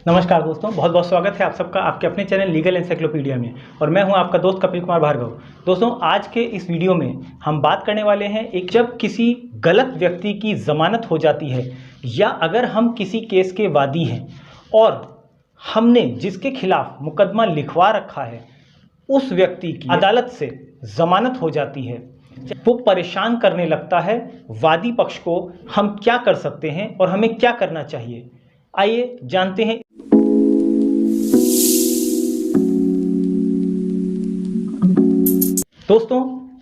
नमस्कार दोस्तों, बहुत बहुत स्वागत है आप सबका आपके अपने चैनल लीगल एनसाइक्लोपीडिया में। और मैं हूं आपका दोस्त कपिल कुमार भार्गव। दोस्तों, आज के इस वीडियो में हम बात करने वाले हैं एक जब किसी गलत व्यक्ति की ज़मानत हो जाती है या अगर हम किसी केस के वादी हैं और हमने जिसके खिलाफ मुकदमा लिखवा रखा है उस व्यक्ति की अदालत से ज़मानत हो जाती है, वो परेशान करने लगता है वादी पक्ष को, हम क्या कर सकते हैं और हमें क्या करना चाहिए। आइए जानते हैं। दोस्तों,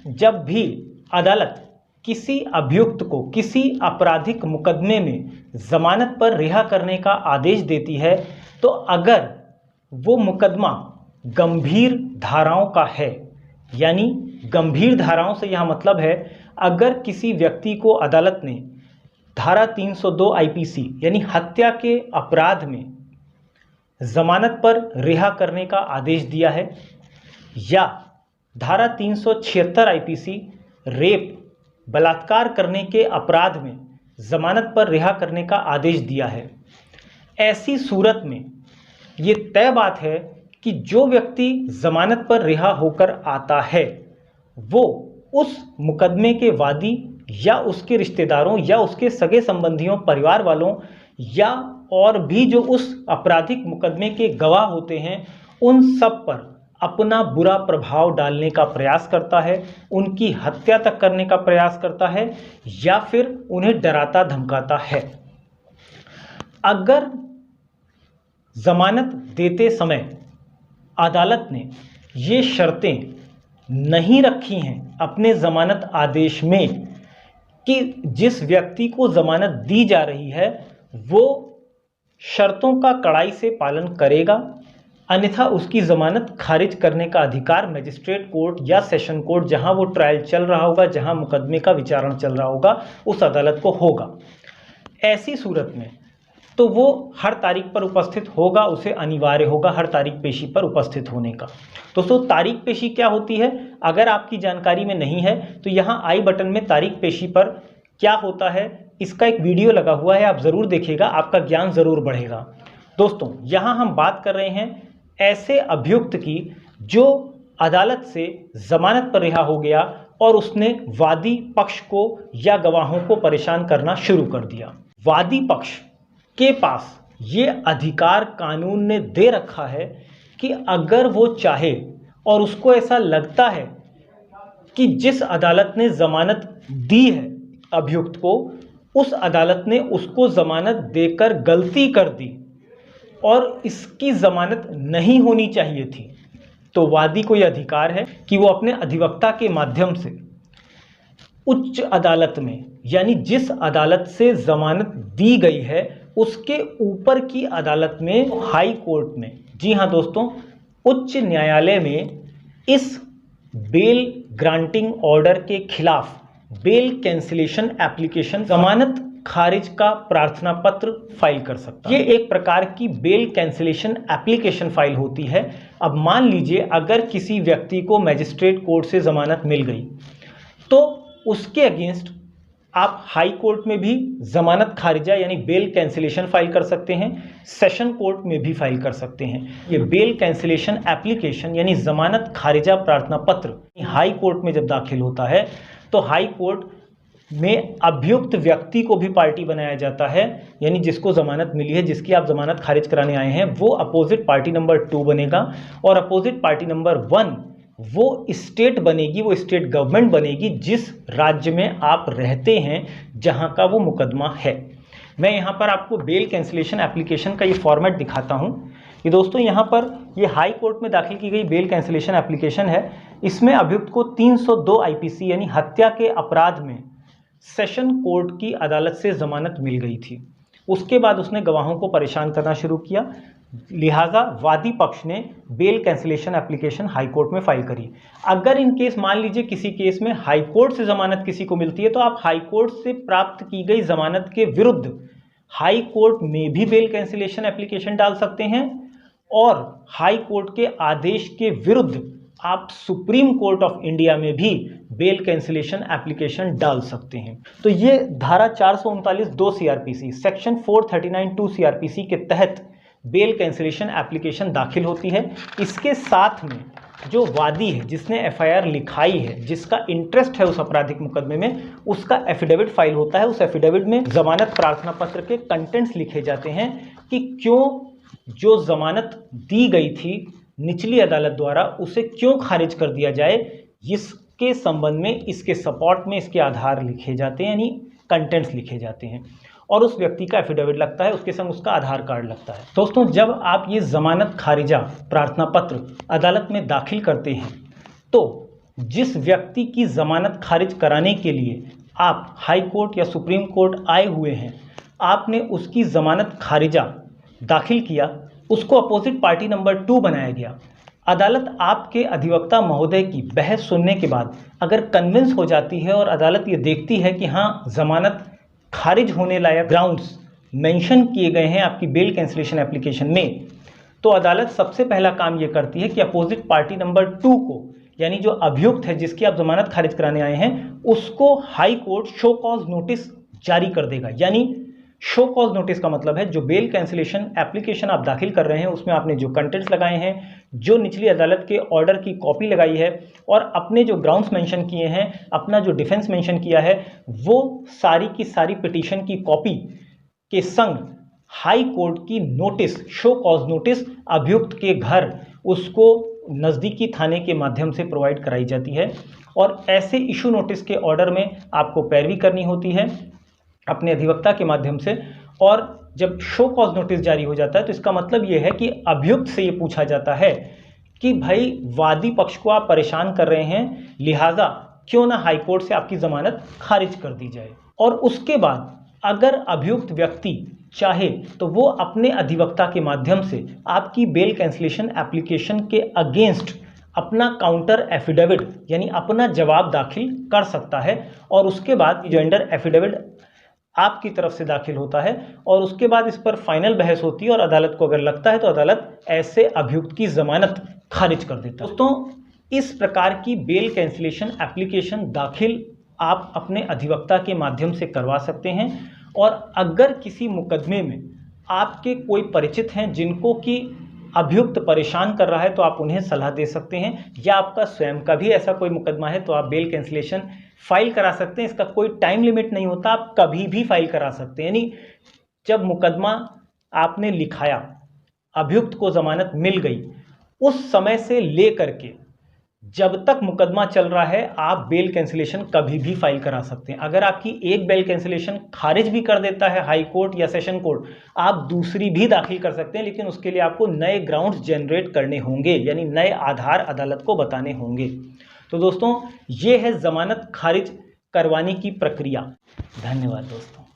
जब भी अदालत किसी अभियुक्त को किसी आपराधिक मुकदमे में जमानत पर रिहा करने का आदेश देती है तो अगर वो मुकदमा गंभीर धाराओं का है, यानी गंभीर धाराओं से यह मतलब है अगर किसी व्यक्ति को अदालत ने धारा 302 आईपीसी यानी हत्या के अपराध में जमानत पर रिहा करने का आदेश दिया है या धारा 376 आईपीसी रेप बलात्कार करने के अपराध में जमानत पर रिहा करने का आदेश दिया है, ऐसी सूरत में ये तय बात है कि जो व्यक्ति जमानत पर रिहा होकर आता है वो उस मुकदमे के वादी या उसके रिश्तेदारों या उसके सगे संबंधियों, परिवार वालों या और भी जो उस आपराधिक मुकदमे के गवाह होते हैं उन सब पर अपना बुरा प्रभाव डालने का प्रयास करता है, उनकी हत्या तक करने का प्रयास करता है या फिर उन्हें डराता धमकाता है। अगर जमानत देते समय अदालत ने ये शर्तें नहीं रखी हैं अपने जमानत आदेश में कि जिस व्यक्ति को जमानत दी जा रही है वो शर्तों का कड़ाई से पालन करेगा, अन्यथा उसकी ज़मानत खारिज करने का अधिकार मजिस्ट्रेट कोर्ट या सेशन कोर्ट, जहां वो ट्रायल चल रहा होगा, जहां मुकदमे का विचारण चल रहा होगा, उस अदालत को होगा। ऐसी सूरत में तो वो हर तारीख पर उपस्थित होगा, उसे अनिवार्य होगा हर तारीख पेशी पर उपस्थित होने का। दोस्तों, तारीख पेशी क्या होती है अगर आपकी जानकारी में नहीं है तो यहाँ आई बटन में तारीख पेशी पर क्या होता है इसका एक वीडियो लगा हुआ है, आप ज़रूर देखिएगा, आपका ज्ञान ज़रूर बढ़ेगा। दोस्तों, यहाँ हम बात कर रहे हैं ऐसे अभियुक्त की जो अदालत से जमानत पर रिहा हो गया और उसने वादी पक्ष को या गवाहों को परेशान करना शुरू कर दिया। वादी पक्ष के पास ये अधिकार कानून ने दे रखा है कि अगर वो चाहे और उसको ऐसा लगता है कि जिस अदालत ने जमानत दी है अभियुक्त को, उस अदालत ने उसको जमानत देकर गलती कर दी और इसकी जमानत नहीं होनी चाहिए थी, तो वादी को यह अधिकार है कि वो अपने अधिवक्ता के माध्यम से उच्च अदालत में, यानी जिस अदालत से जमानत दी गई है उसके ऊपर की अदालत में, हाई कोर्ट में, जी हाँ दोस्तों, उच्च न्यायालय में इस बेल ग्रांटिंग ऑर्डर के खिलाफ बेल कैंसिलेशन एप्लीकेशन, जमानत खारिज का प्रार्थना पत्र फाइल कर सकता है। ये एक प्रकार की बेल कैंसिलेशन एप्लीकेशन फाइल होती है। अब मान लीजिए अगर किसी व्यक्ति को मजिस्ट्रेट कोर्ट से जमानत मिल गई तो उसके अगेंस्ट आप हाई कोर्ट में भी जमानत खारिजा यानी बेल कैंसिलेशन फाइल कर सकते हैं, सेशन कोर्ट में भी फाइल कर सकते हैं। ये बेल कैंसिलेशन एप्लीकेशन यानी जमानत खारिजा प्रार्थना पत्र हाई कोर्ट में जब दाखिल होता है तो हाई कोर्ट में अभियुक्त व्यक्ति को भी पार्टी बनाया जाता है, यानी जिसको जमानत मिली है, जिसकी आप जमानत खारिज कराने आए हैं, वो अपोजिट पार्टी नंबर 2 बनेगा और अपोजिट पार्टी नंबर 1 वो स्टेट बनेगी, वो स्टेट गवर्नमेंट बनेगी जिस राज्य में आप रहते हैं, जहां का वो मुकदमा है। मैं यहाँ पर आपको बेल कैंसिलेशन एप्लीकेशन का ये फॉर्मेट दिखाता हूँ। ये दोस्तों, यहाँ पर ये हाई कोर्ट में दाखिल की गई बेल कैंसिलेशन एप्लीकेशन है। इसमें अभियुक्त को 302 आईपीसी यानी हत्या के अपराध में सेशन कोर्ट की अदालत से जमानत मिल गई थी। उसके बाद उसने गवाहों को परेशान करना शुरू किया, लिहाजा वादी पक्ष ने bail cancellation application high court में फाइल करी। अगर इन केस मान लीजिए किसी केस में हाई कोर्ट से जमानत किसी को मिलती है तो आप हाई कोर्ट से प्राप्त की गई जमानत के विरुद्ध हाई कोर्ट में भी बेल कैंसिलेशन एप्लीकेशन डाल सकते हैं और हाई कोर्ट के आदेश के विरुद्ध आप सुप्रीम कोर्ट ऑफ इंडिया में भी बेल कैंसिलेशन एप्लीकेशन डाल सकते हैं। तो ये धारा 439(2) सीआरपीसी, सेक्शन 439(2) सीआरपीसी के तहत बेल कैंसिलेशन एप्लीकेशन दाखिल होती है। इसके साथ में जो वादी है, जिसने एफआईआर लिखाई है, जिसका इंटरेस्ट है उस आपराधिक मुकदमे में, उसका एफिडेविट फाइल होता है। उस एफिडेविट में जमानत प्रार्थना पत्र के कंटेंट्स लिखे जाते हैं कि क्यों जो जमानत दी गई थी निचली अदालत द्वारा उसे क्यों खारिज कर दिया जाए। इसके संबंध में, इसके सपोर्ट में इसके आधार लिखे जाते हैं, यानी कंटेंट्स लिखे जाते हैं, और उस व्यक्ति का एफिडेविट लगता है, उसके संग उसका आधार कार्ड लगता है। दोस्तों, जब आप ये जमानत खारिजा प्रार्थना पत्र अदालत में दाखिल करते हैं तो जिस व्यक्ति की जमानत खारिज कराने के लिए आप हाई कोर्ट या सुप्रीम कोर्ट आए हुए हैं, आपने उसकी जमानत खारिजा दाखिल किया, उसको अपोजिट पार्टी नंबर 2 बनाया गया। अदालत आपके अधिवक्ता महोदय की बहस सुनने के बाद अगर कन्विंस हो जाती है और अदालत ये देखती है कि हाँ, जमानत खारिज होने लायक ग्राउंड्स मेंशन किए गए हैं आपकी बेल कैंसिलेशन एप्लीकेशन में, तो अदालत सबसे पहला काम ये करती है कि अपोजिट पार्टी नंबर 2 को, यानी जो अभियुक्त है जिसकी आप जमानत खारिज कराने आए हैं, उसको high court show cause notice जारी कर देगा। यानी शो कॉज नोटिस का मतलब है जो बेल कैंसिलेशन एप्लीकेशन आप दाखिल कर रहे हैं उसमें आपने जो कंटेंट्स लगाए हैं, जो निचली अदालत के ऑर्डर की कॉपी लगाई है और अपने जो ग्राउंड्स मेंशन किए हैं, अपना जो डिफेंस मेंशन किया है, वो सारी की सारी पिटीशन की कॉपी के संग हाई कोर्ट की नोटिस, शो कॉज नोटिस अभियुक्त के घर उसको नज़दीकी थाने के माध्यम से प्रोवाइड कराई जाती है। और ऐसे इशू नोटिस के ऑर्डर में आपको पैरवी करनी होती है अपने अधिवक्ता के माध्यम से। और जब शो कॉज नोटिस जारी हो जाता है तो इसका मतलब ये है कि अभियुक्त से ये पूछा जाता है कि भाई, वादी पक्ष को आप परेशान कर रहे हैं, लिहाजा क्यों ना हाई कोर्ट से आपकी जमानत खारिज कर दी जाए। और उसके बाद अगर अभियुक्त व्यक्ति चाहे तो वो अपने अधिवक्ता के माध्यम से आपकी बेल कैंसिलेशन एप्लीकेशन के अगेंस्ट अपना काउंटर एफिडेविट, यानी अपना जवाब दाखिल कर सकता है। और उसके बाद जोइंडर एफिडेविट आपकी तरफ से दाखिल होता है और उसके बाद इस पर फाइनल बहस होती है और अदालत को अगर लगता है तो अदालत ऐसे अभियुक्त की जमानत खारिज कर देता है। दोस्तों, इस प्रकार की बेल कैंसिलेशन एप्लीकेशन दाखिल आप अपने अधिवक्ता के माध्यम से करवा सकते हैं। और अगर किसी मुकदमे में आपके कोई परिचित हैं जिनको कि अभियुक्त परेशान कर रहा है तो आप उन्हें सलाह दे सकते हैं, या आपका स्वयं का भी ऐसा कोई मुकदमा है तो आप बेल कैंसिलेशन फाइल करा सकते हैं। इसका कोई टाइम लिमिट नहीं होता, आप कभी भी फाइल करा सकते हैं। यानी जब मुकदमा आपने लिखाया, अभियुक्त को जमानत मिल गई, उस समय से ले करके जब तक मुकदमा चल रहा है आप बेल कैंसिलेशन कभी भी फाइल करा सकते हैं। अगर आपकी एक बेल कैंसिलेशन खारिज भी कर देता है हाई कोर्ट या सेशन कोर्ट, आप दूसरी भी दाखिल कर सकते हैं, लेकिन उसके लिए आपको नए ग्राउंड्स जनरेट करने होंगे, यानी नए आधार अदालत को बताने होंगे। तो दोस्तों, ये है जमानत खारिज करवाने की प्रक्रिया। धन्यवाद दोस्तों।